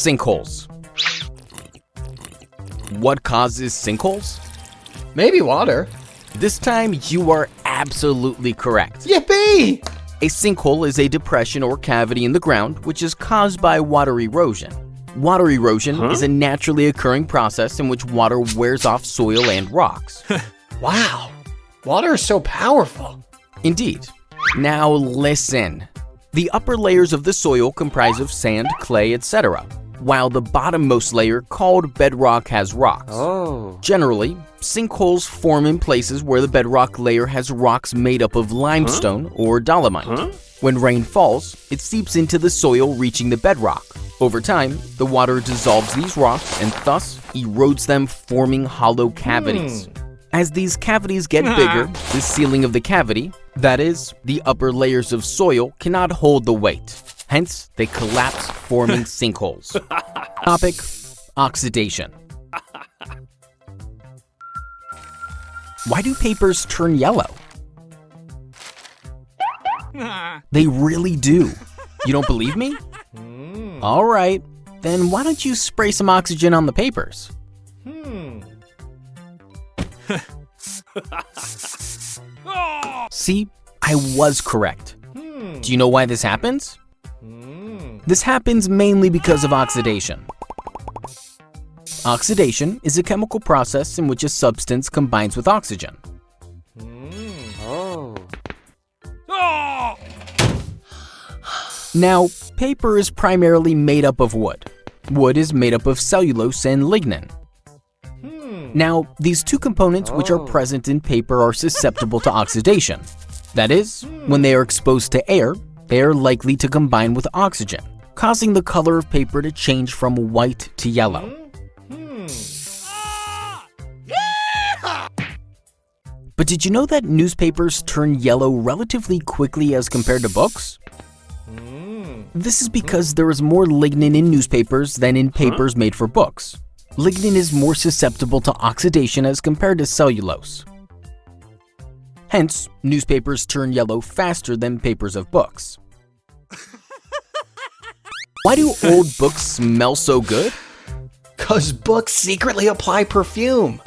Sinkholes. What causes sinkholes? Maybe water. This time you are absolutely correct. Yippee! A sinkhole is a depression or cavity in the ground which is caused by water erosion. Water erosion is a naturally occurring process in which water wears off soil and rocks. Wow, water is so powerful. Indeed. Now listen. The upper layers of the soil comprise of sand, clay, etc., while the bottommost layer, called bedrock, has rocks. Generally, sinkholes form in places where the bedrock layer has rocks made up of limestone or dolomite. When rain falls, it seeps into the soil, reaching the bedrock. Over time, the water dissolves these rocks and thus erodes them, forming hollow cavities. As these cavities get bigger, the ceiling of the cavity, that is, the upper layers of soil, cannot hold the weight. Hence, they collapse, forming sinkholes. Topic: oxidation. Why do papers turn yellow? They really do. You don't believe me? All right, then why don't you spray some oxygen on the papers? See, I was correct. Do you know why this happens? This happens mainly because of oxidation. Oxidation is a chemical process in which a substance combines with oxygen. Now, paper is primarily made up of wood. Wood is made up of cellulose and lignin. Now, these two components which are present in paper are susceptible to oxidation. That is, when they are exposed to air, they are likely to combine with oxygen, causing the color of paper to change from white to yellow. But did you know that newspapers turn yellow relatively quickly as compared to books? This is because there is more lignin in newspapers than in papers made for books. Lignin is more susceptible to oxidation as compared to cellulose. Hence, newspapers turn yellow faster than papers of books. Why do old books smell so good? 'Cause books secretly apply perfume.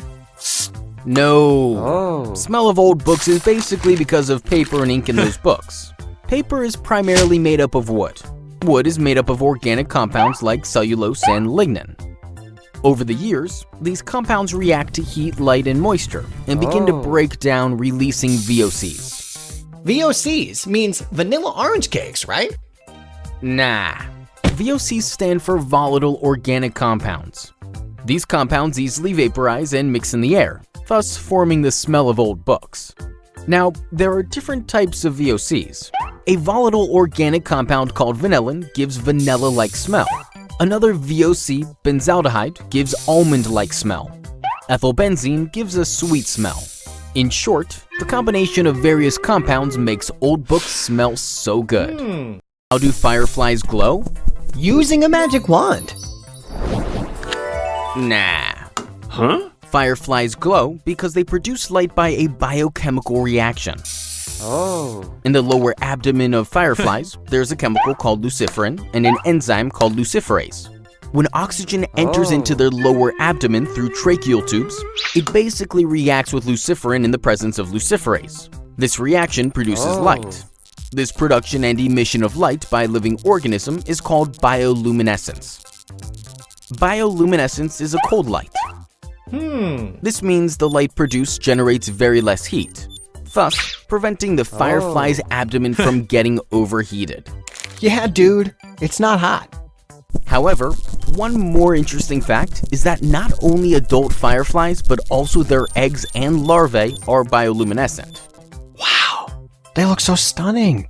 No. Smell of old books is basically because of paper and ink in those books. Paper is primarily made up of wood. Wood is made up of organic compounds like cellulose and lignin. Over the years, these compounds react to heat, light, and moisture and begin to break down, releasing VOCs. VOCs means vanilla orange cakes, right? Nah. VOCs stand for volatile organic compounds. These compounds easily vaporize and mix in the air, thus forming the smell of old books. Now, there are different types of VOCs. A volatile organic compound called vanillin gives vanilla-like smell. Another VOC, benzaldehyde, gives almond-like smell. Ethylbenzene gives a sweet smell. In short, the combination of various compounds makes old books smell so good. How do fireflies glow? Using a magic wand. Nah. Fireflies glow because they produce light by a biochemical reaction. In the lower abdomen of fireflies, there's a chemical called luciferin and an enzyme called luciferase. When oxygen enters into their lower abdomen through tracheal tubes, it basically reacts with luciferin in the presence of luciferase. This reaction produces light. This production and emission of light by a living organism is called bioluminescence. Bioluminescence is a cold light. This means the light produced generates very less heat, thus preventing the firefly's abdomen from getting overheated. Yeah, dude, it's not hot. However, one more interesting fact is that not only adult fireflies, but also their eggs and larvae are bioluminescent. Wow, they look so stunning.